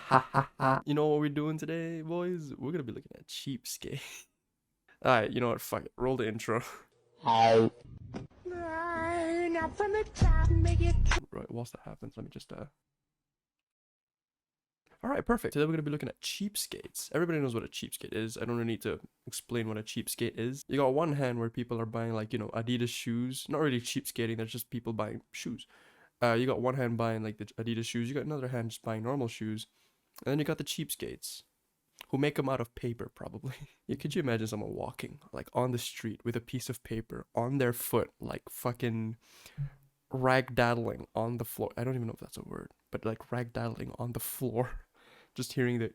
Ha ha ha. You know what we're doing today, boys? We're gonna be looking at cheapskate. Alright, you know what? Fuck it. Roll the intro. Hi. Right, whilst that happens, let me just Alright, perfect. Today we're gonna be looking at cheapskates. Everybody knows what a cheapskate is. I don't really need to explain what a cheapskate is. You got one hand where people are buying, like, you know, Adidas shoes. Not really cheapskating, there's just people buying shoes. You got one hand buying like the Adidas shoes, you got another hand just buying normal shoes. And then you got the cheapskates, who make them out of paper, probably. Yeah, could you imagine someone walking, like, on the street with a piece of paper on their foot, like, fucking ragdaddling on the floor. I don't even know if that's a word, but, like, ragdaddling on the floor. Just hearing the...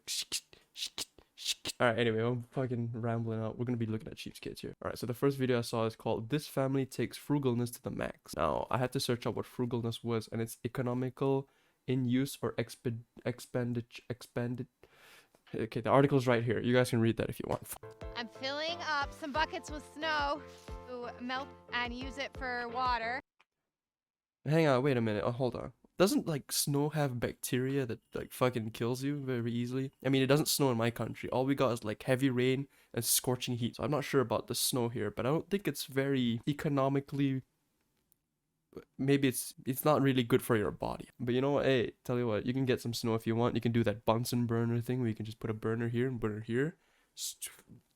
Alright, anyway, I'm fucking rambling out. We're gonna be looking at cheapskates here. Alright, so the first video I saw is called "This Family Takes Frugalness to the Max." Now, I had to search up what frugalness was, and it's economical in use or expended. Okay, the article's right here. You guys can read that if you want. I'm filling up some buckets with snow to melt and use it for water. Hang on, wait a minute. Oh, hold on. Doesn't, like, snow have bacteria that, like, fucking kills you very easily? I mean, it doesn't snow in my country. All we got is, like, heavy rain and scorching heat. So I'm not sure about the snow here, but I don't think it's very economically... Maybe it's not really good for your body. But you know what? Hey, tell you what, you can get some snow if you want. You can do that Bunsen burner thing where you can just put a burner here and burner here.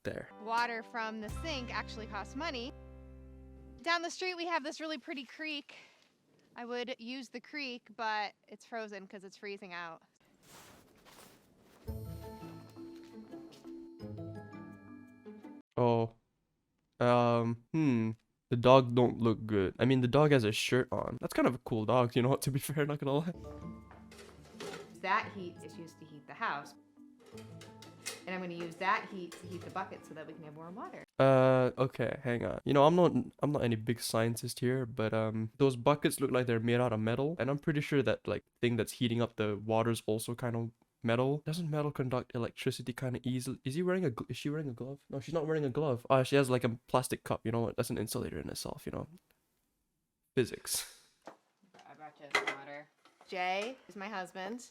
There. Water from the sink actually costs money. Down the street we have this really pretty creek. I would use the creek, but it's frozen because it's freezing out. Oh. The dog don't look good. I mean, the dog has a shirt on. That's kind of a cool dog, you know what? To be fair, not gonna lie. That heat is used to heat the house. And I'm going to use that heat to heat the bucket so that we can have warm water. Okay, hang on. You know, I'm not any big scientist here, but those buckets look like they're made out of metal, and I'm pretty sure that, like, thing that's heating up the water is also kind of metal. Doesn't metal conduct electricity kind of easily? Is she wearing a glove? No, she's not wearing a glove. Oh, she has like a plastic cup. You know what? That's an insulator in itself, you know. Physics. I brought you some water. Jay is my husband.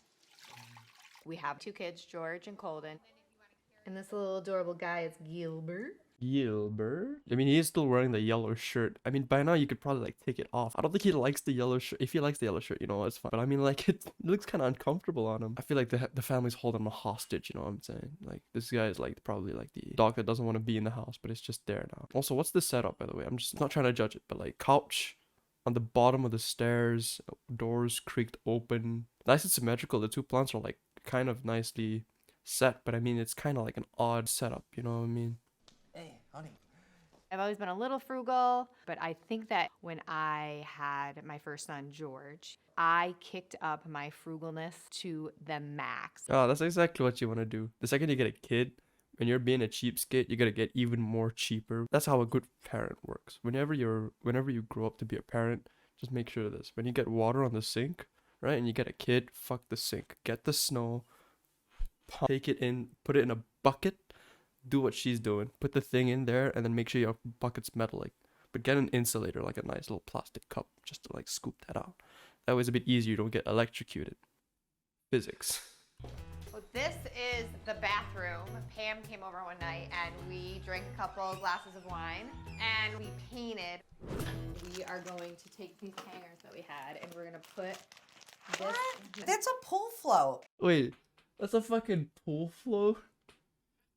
We have 2 kids, George and Colden. And this little adorable guy is Gilbert. Gilbert? I mean, he is still wearing the yellow shirt. I mean, by now you could probably, like, take it off. I don't think he likes the yellow shirt. If he likes the yellow shirt, you know, it's fine. But I mean, like, it looks kind of uncomfortable on him. I feel like the family's holding him hostage, you know what I'm saying? Like, this guy is, like, probably, like, the dog that doesn't want to be in the house, but it's just there now. Also, what's the setup, by the way? I'm just not trying to judge it, but, like, couch on the bottom of the stairs, doors creaked open. Nice and symmetrical. The 2 plants are, like, kind of nicely set, but I mean, it's kind of like an odd setup, you know what I mean? Hey, honey. I've always been a little frugal, but I think that when I had my first son, George, I kicked up my frugalness to the max. Oh, that's exactly what you want to do. The second you get a kid, when you're being a cheapskate, you gotta get even more cheaper. That's how a good parent works. Whenever you grow up to be a parent, just make sure of this. When you get water on the sink, right, and you get a kid, fuck the sink. Get the snow, take it in, put it in a bucket, do what she's doing, put the thing in there, and then make sure your bucket's metal, like, but get an insulator, like a nice little plastic cup, just to, like, scoop that out. That way it's a bit easier, you don't get electrocuted. Physics. Well, this is the bathroom. Pam came over one night and we drank a couple glasses of wine and we painted. We are going to take these hangers that we had and we're going to put this. What? That's a pull float. Wait, that's a fucking pool float?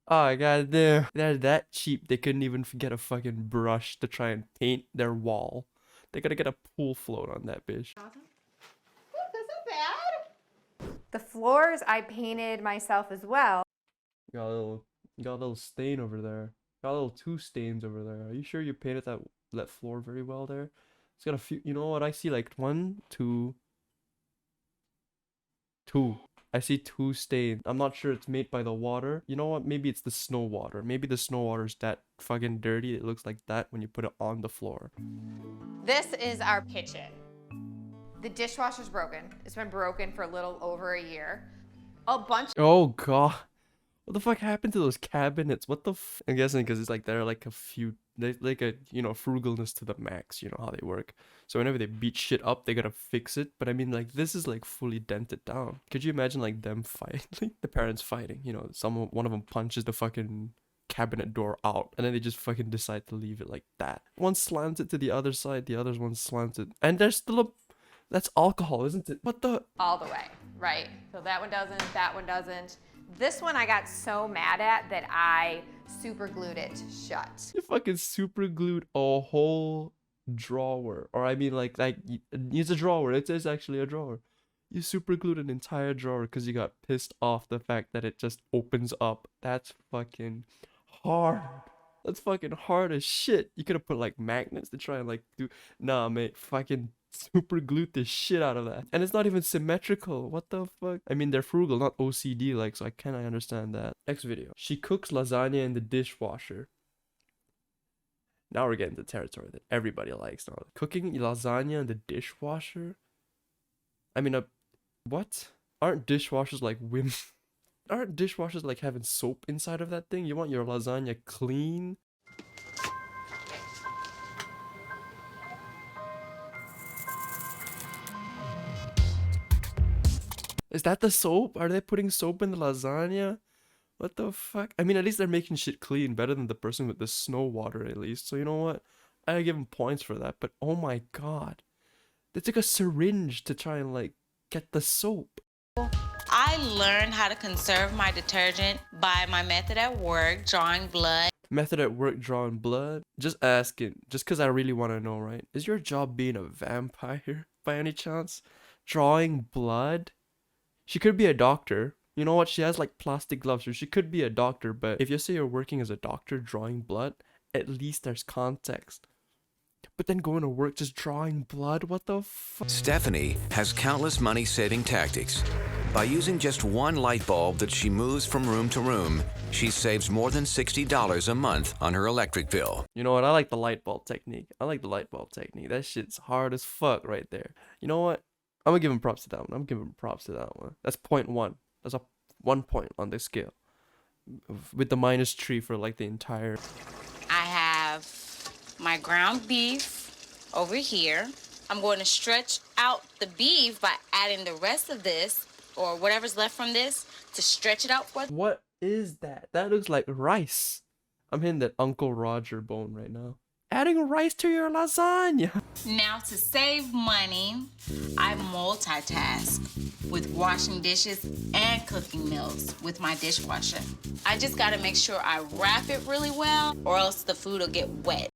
Oh, goddamn. They're that cheap, they couldn't even get a fucking brush to try and paint their wall. They gotta get a pool float on that bitch. Awesome. Look, that's not bad. The floors I painted myself as well. You got a little stain over there. Got a little 2 stains over there. Are you sure you painted that floor very well there? It's got a few, you know what, I see like 1, 2. I see 2 stains. I'm not sure it's made by the water. You know what? Maybe it's the snow water. Maybe the snow water is that fucking dirty. It looks like that when you put it on the floor. This is our kitchen. The dishwasher's broken. It's been broken for a little over a year. A bunch. Oh god. What the fuck happened to those cabinets? What the I'm guessing because it's like there are like a few like a, you know, frugalness to the max, you know how they work. So whenever they beat shit up, they gotta fix it. But I mean, like, this is like fully dented down. Could you imagine like them fighting, like the parents fighting, you know, one of them punches the fucking cabinet door out, and then they just fucking decide to leave it like that. One slants it to the other side, the other one slants it, and there's still a, that's alcohol, isn't it? What the? All the way, right? So that one doesn't. This one I got so mad at that I super glued it shut. You fucking super glued a whole drawer, or I mean like it's a drawer. It is actually a drawer. You super glued an entire drawer because you got pissed off the fact that it just opens up. That's fucking hard. That's fucking hard as shit. You could have put like magnets to try and like do. Nah, mate, fucking super glued the shit out of that. And it's not even symmetrical. What the fuck? I mean, they're frugal, not OCD like, so I kind of understand that. Next video. She cooks lasagna in the dishwasher. Now we're getting to territory that everybody likes now. Cooking lasagna in the dishwasher? I mean, what? Aren't dishwashers like women? Aren't dishwashers like having soap inside of that thing? You want your lasagna clean? Is that the soap? Are they putting soap in the lasagna? What the fuck? I mean, at least they're making shit clean, better than the person with the snow water at least. So you know what? I give them points for that. But oh my god. They took a syringe to try and like get the soap. I learned how to conserve my detergent by my method at work, drawing blood. Method at work, drawing blood? Just asking. Just because I really want to know, right? Is your job being a vampire by any chance? Drawing blood? She could be a doctor. You know what? She has like plastic gloves, so she could be a doctor. But if you say you're working as a doctor drawing blood, at least there's context. But then going to work just drawing blood? What the fuck? Stephanie has countless money-saving tactics. By using just one light bulb that she moves from room to room, she saves more than $60 a month on her electric bill. You know what? I like the light bulb technique. That shit's hard as fuck right there. You know what? I'm gonna give him props to that one. That's point one. That's a 1 point on the scale. With the -3 for like the entire... I have my ground beef over here. I'm going to stretch out the beef by adding the rest of this, or whatever's left from this, to stretch it out for... What is that? That looks like rice. I'm hitting that Uncle Roger bone right now. Adding rice to your lasagna. Now, to save money, I multitask with washing dishes and cooking meals with my dishwasher. I just gotta make sure I wrap it really well, or else the food will get wet.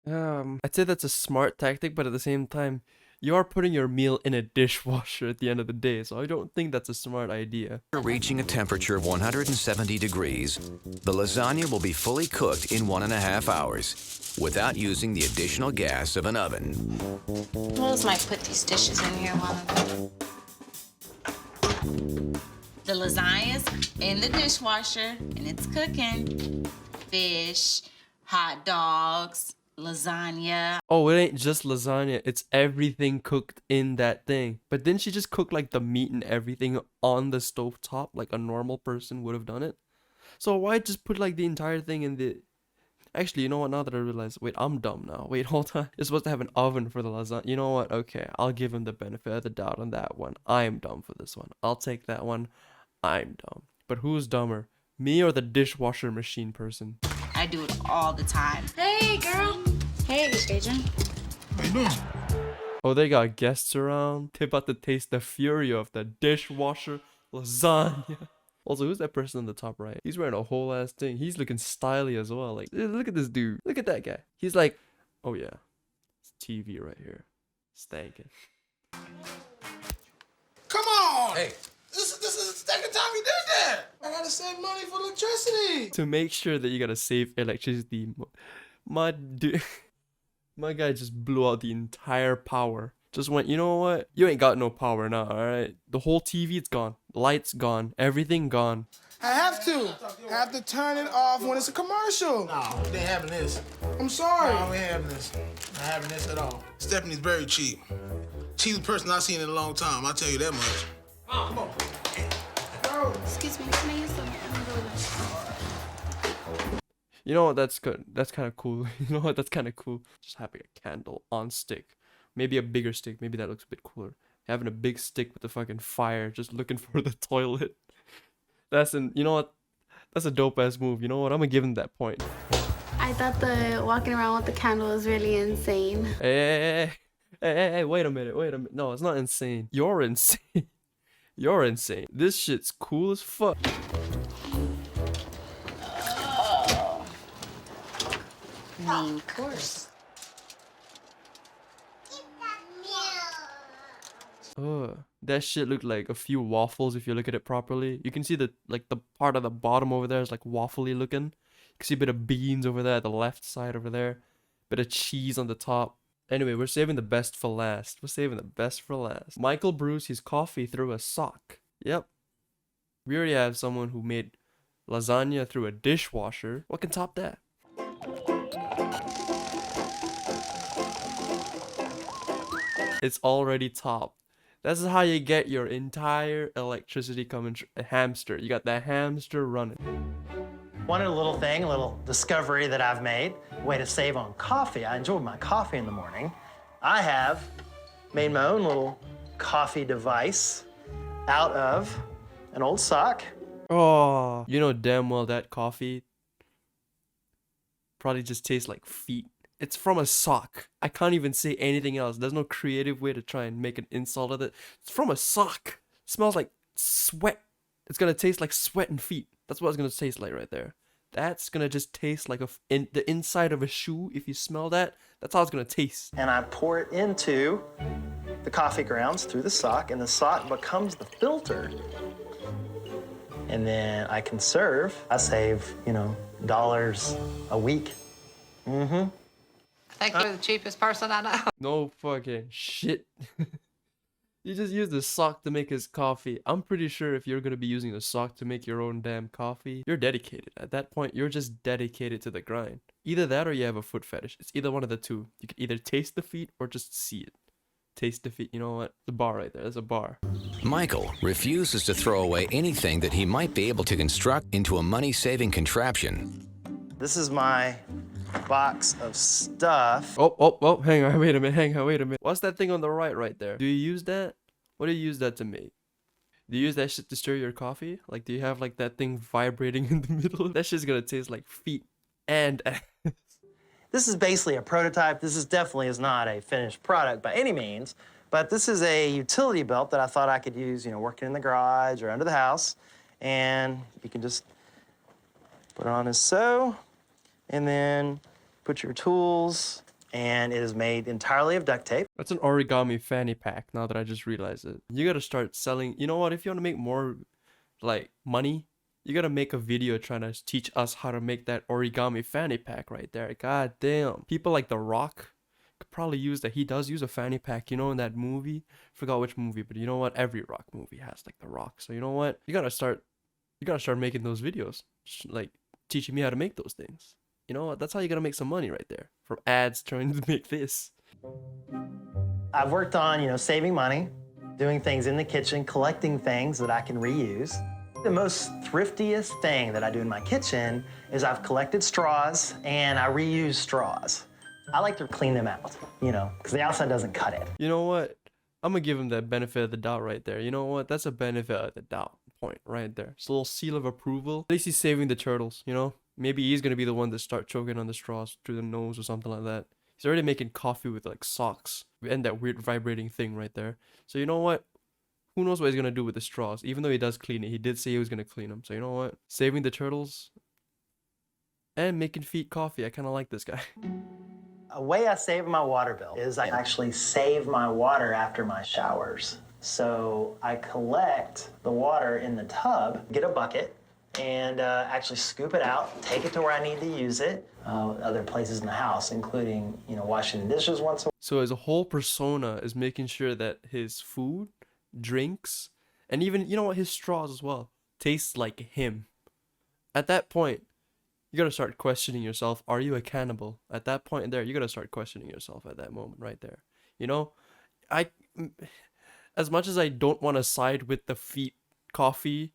I'd say that's a smart tactic, but at the same time, you are putting your meal in a dishwasher at the end of the day, so I don't think that's a smart idea. Reaching a temperature of 170 degrees, the lasagna will be fully cooked in 1.5 hours without using the additional gas of an oven. Who else might put these dishes in here while I'm... The lasagna's in the dishwasher, and it's cooking. Fish, hot dogs, lasagna. Oh, it ain't just lasagna. It's everything cooked in that thing. But didn't she just cook like the meat and everything on the stovetop like a normal person would have done it? So why just put like the entire thing in the... Actually, you know what? Now that I realize... Wait, I'm dumb now. Wait, hold on. You're supposed to have an oven for the lasagna. You know what? Okay, I'll give him the benefit of the doubt on that one. I'm dumb for this one. I'll take that one. I'm dumb. But who's dumber? Me or the dishwasher machine person? I do it all the time. Hey, girl. Hey, Adrian. How you doing? Oh, they got guests around. They're about to taste the fury of the dishwasher lasagna. Also, who's that person on the top right? He's wearing a whole ass thing. He's looking styly as well. Like, look at this dude. Look at that guy. He's like, oh yeah, it's TV right here. Stankin'. Come on! Hey, this is the second time you did that. I gotta save money for electricity. To make sure that you gotta save electricity, my dude, my guy just blew out the entire power. Just went, you know what? You ain't got no power now, alright? The whole TV, it's gone. Lights gone. Everything gone. I have to turn it off when it's a commercial. No, we ain't having this. I'm sorry. No, we ain't having this. Not having this at all. Stephanie's very cheap. Cheapest person I've seen in a long time, I'll tell you that much. Oh, come on. Bro. Excuse me, can I use some? You know what? That's good. That's kind of cool. You know what? That's kind of cool. Just having a candle on stick. Maybe a bigger stick. Maybe that looks a bit cooler. Having a big stick with the fucking fire, just looking for the toilet. You know what? That's a dope ass move. You know what? I'm gonna give him that point. I thought the walking around with the candle was really insane. Hey, wait a minute. No, it's not insane. You're insane. You're insane. This shit's cool as fuck. Main course. That shit looked like a few waffles if you look at it properly. You can see the part of the bottom over there is like waffly looking. You can see a bit of beans over there at the left side over there. Bit of cheese on the top. Anyway, we're saving the best for last. Michael brews his coffee through a sock. Yep. We already have someone who made lasagna through a dishwasher. What can top that? It's already topped. That's how you get your entire electricity coming a hamster. You got that hamster running. One little thing, a little discovery that I've made, a way to save on coffee. I enjoy my coffee in the morning. I have made my own little coffee device out of an old sock. Oh, you know damn well that coffee probably just tastes like feet. It's from a sock. I can't even say anything else. There's no creative way to try and make an insult of it. It's from a sock. It smells like sweat. It's gonna taste like sweat and feet. That's what it's gonna taste like right there. That's gonna just taste like the inside of a shoe. If you smell that, that's how it's gonna taste. And I pour it into the coffee grounds through the sock, and the sock becomes the filter. And then I can serve. I save, dollars a week. Mm-hmm. I think you're the cheapest person I know. No fucking shit. You just use the sock to make his coffee. I'm pretty sure if you're gonna be using the sock to make your own damn coffee, you're dedicated. At that point, you're just dedicated to the grind. Either that or you have a foot fetish. It's either one of the two. You can either taste the feet or just see it. Taste the feet. You know what? The bar right there. There's a bar. Michael refuses to throw away anything that he might be able to construct into a money-saving contraption. This is my box of stuff. Oh, hang on, wait a minute. What's that thing on the right there? Do you use that? What do you use that to make? Do you use that shit to stir your coffee? Like, do you have like that thing vibrating in the middle? That shit's gonna taste like feet and ass. This is basically a prototype. This definitely is not a finished product by any means, but this is a utility belt that I thought I could use, working in the garage or under the house. And you can just put it on as so, and then put your tools, and it is made entirely of duct tape. That's an origami fanny pack, now that I just realized it. You gotta start selling. You know what? If you want to make more, like, money, you gotta make a video trying to teach us how to make that origami fanny pack right there. God damn. People like The Rock could probably use that. He does use a fanny pack, in that movie. Forgot which movie, but you know what? Every Rock movie has, like, The Rock. So you know what? You gotta start making those videos. Like, teaching me how to make those things. You know what? That's how you're gonna make some money right there. From ads trying to make this. I've worked on, saving money, doing things in the kitchen, collecting things that I can reuse. The most thriftiest thing that I do in my kitchen is I've collected straws and I reuse straws. I like to clean them out, because the outside doesn't cut it. You know what? I'm gonna give him that benefit of the doubt right there. You know what? That's a benefit of the doubt point right there. It's a little seal of approval. At least he's saving the turtles, Maybe he's gonna be the one to start choking on the straws through the nose or something like that. He's already making coffee with like socks and that weird vibrating thing right there. So you know what? Who knows what he's gonna do with the straws? Even though he does clean it, he did say he was gonna clean them. So you know what? Saving the turtles and making feet coffee. I kind of like this guy. A way I save my water bill is I actually save my water after my showers. So I collect the water in the tub, get a bucket, and actually scoop it out, take it to where I need to use it, other places in the house, including, washing the dishes once a week. So his whole persona is making sure that his food, drinks, and even, his straws as well, tastes like him. At that point, you gotta start questioning yourself. Are you a cannibal? At that point there, you gotta start questioning yourself at that moment right there. As much as I don't want to side with the feet coffee,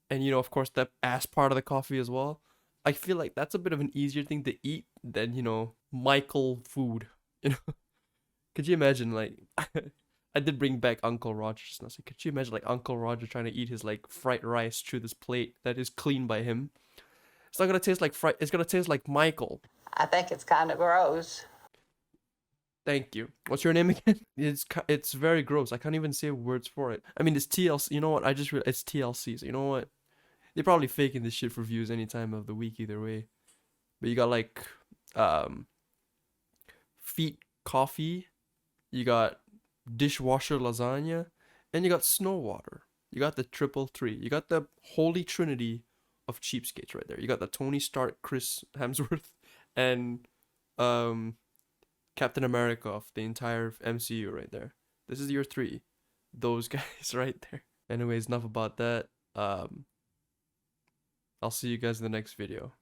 and of course that ass part of the coffee as well, I feel like that's a bit of an easier thing to eat than, you know, Michael food. You know, could you imagine, like, I did bring back Uncle Roger just now. So could you imagine, like, Uncle Roger trying to eat his, like, fried rice through this plate that is cleaned by him? It's not gonna taste like fried. It's gonna taste like Michael. I think it's kind of gross. Thank you. What's your name again? It's very gross. I can't even say words for it. I mean, it's TLC. You know what? I just realized it's TLC. So you know what? They're probably faking this shit for views any time of the week either way. But you got like feet coffee, you got dishwasher lasagna, and you got snow water. You got the triple three. You got the holy trinity of cheapskates right there. You got the Tony Stark, Chris Hemsworth, and Captain America of the entire MCU right there. This is your three. Those guys right there. Anyways, enough about that. I'll see you guys in the next video.